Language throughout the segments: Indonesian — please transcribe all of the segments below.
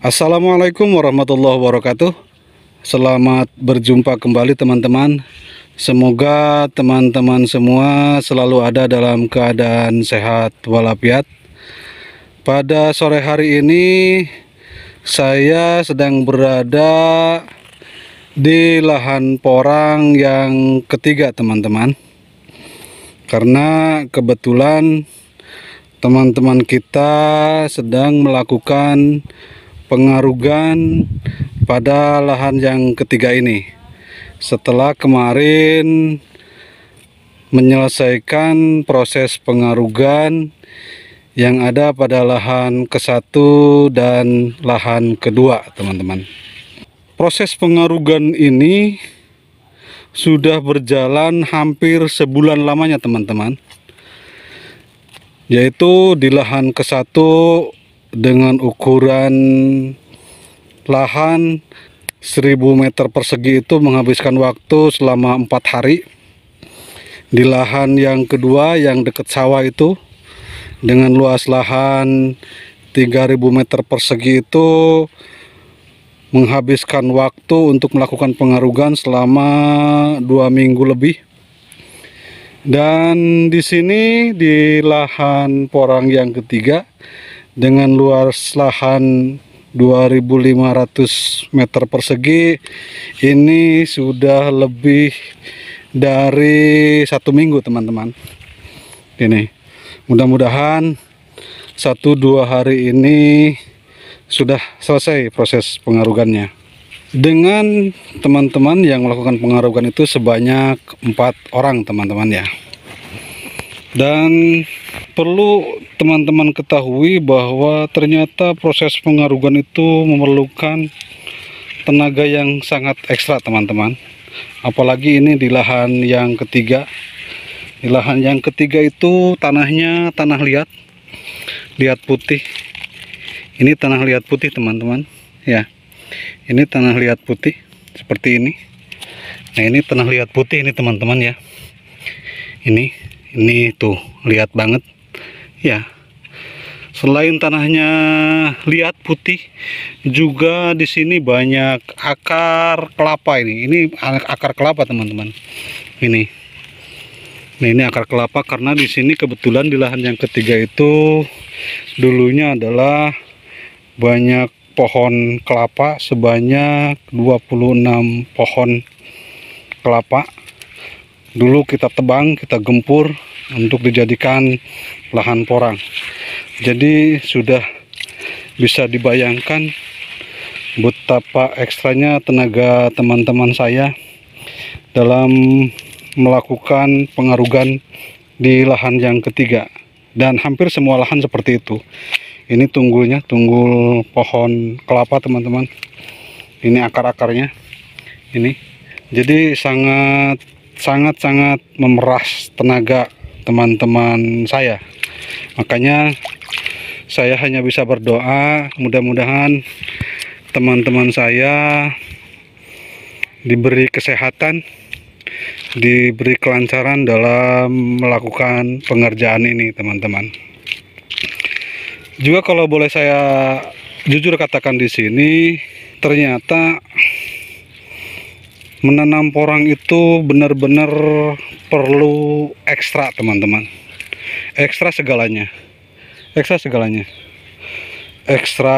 Assalamualaikum warahmatullahi wabarakatuh. Selamat berjumpa kembali teman-teman. Semoga teman-teman semua selalu ada dalam keadaan sehat walafiat. Pada sore hari ini saya sedang berada di lahan porang yang ketiga teman-teman. Karena kebetulan teman-teman kita sedang melakukan pengarugan pada lahan yang ketiga ini setelah kemarin menyelesaikan proses pengarugan yang ada pada lahan ke-1 dan lahan kedua teman-teman. Proses pengarugan ini sudah berjalan hampir sebulan lamanya teman-teman, yaitu di lahan ke-1 dengan ukuran lahan 1000 meter persegi itu menghabiskan waktu selama 4 hari. Di lahan yang kedua yang dekat sawah itu dengan luas lahan 3000 meter persegi itu menghabiskan waktu untuk melakukan pengarugan selama 2 minggu lebih. Dan di sini di lahan porang yang ketiga dengan luas lahan 2500 meter persegi ini sudah lebih dari 1 minggu teman-teman. Ini mudah-mudahan 1-2 hari ini sudah selesai proses pengarugannya. Dengan teman-teman yang melakukan pengarugan itu sebanyak 4 orang teman-teman ya. Dan perlu teman-teman ketahui bahwa ternyata proses pengarugan itu memerlukan tenaga yang sangat ekstra teman-teman. Apalagi ini di lahan yang ketiga. Di lahan yang ketiga itu tanahnya tanah liat putih. Ini tanah liat putih teman-teman ya. Ini tanah liat putih seperti ini. Nah ini tanah liat putih ini teman-teman ya. Ini tuh lihat banget ya. Selain tanahnya liat putih, juga di sini banyak akar kelapa ini. Ini akar kelapa teman-teman. Ini. Nah ini akar kelapa karena di sini kebetulan di lahan yang ketiga itu dulunya adalah banyak pohon kelapa sebanyak 26 pohon kelapa. Dulu kita tebang, kita gempur untuk dijadikan lahan porang. Jadi sudah bisa dibayangkan betapa ekstranya tenaga teman-teman saya dalam melakukan pengarugan di lahan yang ketiga. Dan hampir semua lahan seperti itu. Ini tunggul pohon kelapa teman-teman. Ini akar-akarnya. Ini. Jadi sangat memeras tenaga teman-teman saya. Makanya saya hanya bisa berdoa mudah-mudahan teman-teman saya diberi kesehatan, diberi kelancaran dalam melakukan pengerjaan ini teman-teman. Juga kalau boleh saya jujur katakan di sini, ternyata menanam porang itu benar-benar perlu ekstra teman-teman. Ekstra segalanya. Ekstra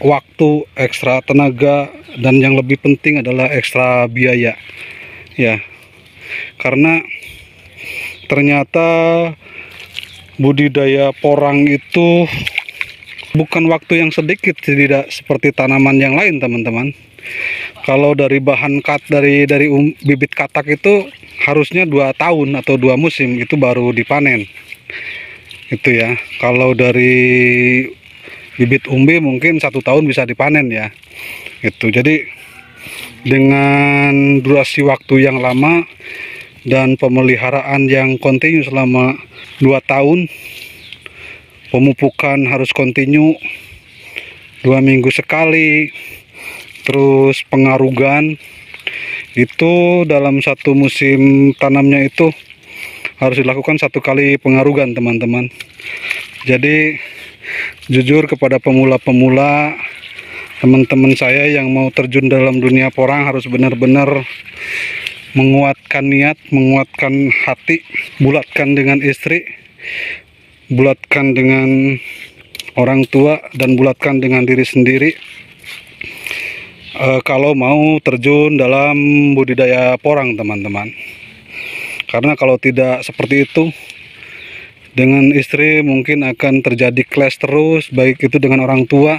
waktu, ekstra tenaga, dan yang lebih penting adalah ekstra biaya. Ya. Karena ternyata budidaya porang itu bukan waktu yang sedikit, tidak seperti tanaman yang lain teman-teman. Kalau dari bahan bibit katak itu harusnya 2 tahun atau 2 musim itu baru dipanen. Itu ya. Kalau dari bibit umbi mungkin 1 tahun bisa dipanen ya. Itu. Jadi dengan durasi waktu yang lama dan pemeliharaan yang kontinu selama 2 tahun, pemupukan harus kontinu 2 minggu sekali. Terus pengarugan itu dalam 1 musim tanamnya itu harus dilakukan 1 kali pengarugan teman-teman. Jadi jujur kepada pemula-pemula teman-teman saya yang mau terjun dalam dunia porang harus benar-benar menguatkan niat, menguatkan hati, bulatkan dengan istri, bulatkan dengan orang tua, dan bulatkan dengan diri sendiri. Kalau mau terjun dalam budidaya porang, teman-teman. Karena kalau tidak seperti itu, dengan istri mungkin akan terjadi clash terus, baik itu dengan orang tua,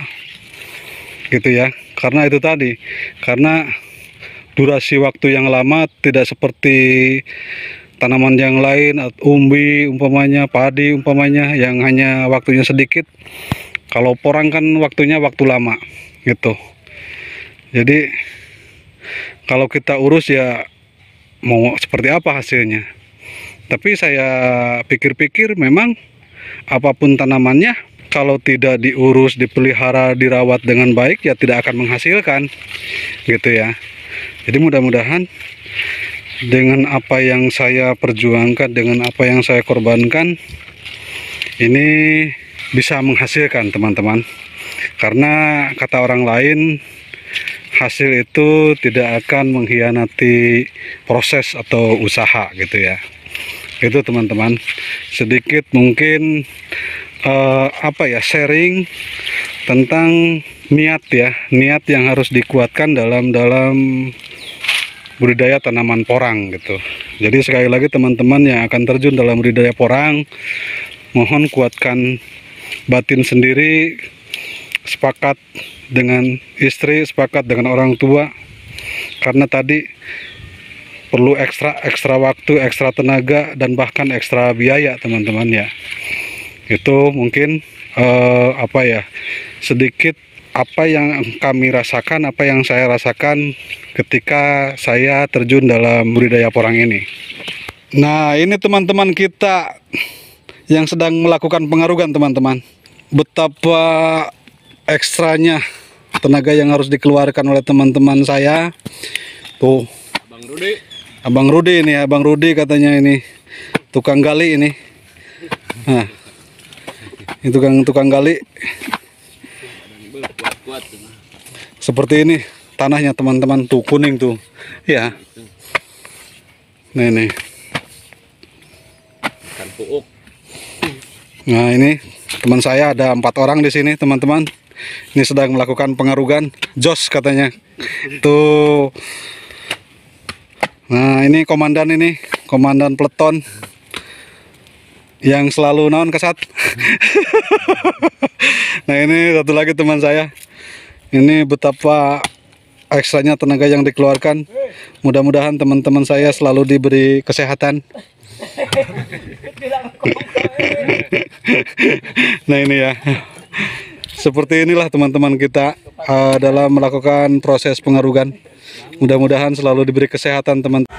gitu ya. Karena itu tadi, karena durasi waktu yang lama tidak seperti tanaman yang lain, umbi umpamanya, padi umpamanya, yang hanya waktunya sedikit. Kalau porang kan waktunya waktu lama, gitu. Jadi kalau kita urus ya mau seperti apa hasilnya. Tapi saya pikir-pikir memang apapun tanamannya, kalau tidak diurus, dipelihara, dirawat dengan baik ya tidak akan menghasilkan, gitu ya. Jadi mudah-mudahan dengan apa yang saya perjuangkan, dengan apa yang saya korbankan, ini bisa menghasilkan, teman-teman. Karena kata orang lain, hasil itu tidak akan mengkhianati proses atau usaha, gitu ya. Itu teman-teman, sedikit mungkin sharing tentang niat ya, niat yang harus dikuatkan dalam budidaya tanaman porang, gitu. Jadi sekali lagi teman-teman yang akan terjun dalam budidaya porang, mohon kuatkan batin sendiri, sepakat dengan istri, sepakat dengan orang tua, karena tadi perlu ekstra waktu, ekstra tenaga, dan bahkan ekstra biaya, teman-teman ya. Itu mungkin sedikit apa yang kami rasakan, apa yang saya rasakan ketika saya terjun dalam budidaya porang ini. Nah, ini teman-teman kita yang sedang melakukan pengarugan, teman-teman. Betapa ekstranya tenaga yang harus dikeluarkan oleh teman-teman saya. Tuh, Abang Rudi ini, Abang Rudi katanya ini tukang gali ini. Nah, ini tukang gali. Seperti ini tanahnya, teman-teman, tuh kuning tuh. Ya. Nih. Nah, ini teman saya ada 4 orang di sini, teman-teman. Ini sedang melakukan pengarugan. Jos katanya. Tuh. Nah, ini komandan peleton yang selalu naon kesat. Nah, ini satu lagi teman saya. Ini betapa ekstranya tenaga yang dikeluarkan. Mudah-mudahan teman-teman saya selalu diberi kesehatan. Nah, ini ya. Seperti inilah teman-teman kita dalam melakukan proses pengarugan. Mudah-mudahan selalu diberi kesehatan, teman-teman.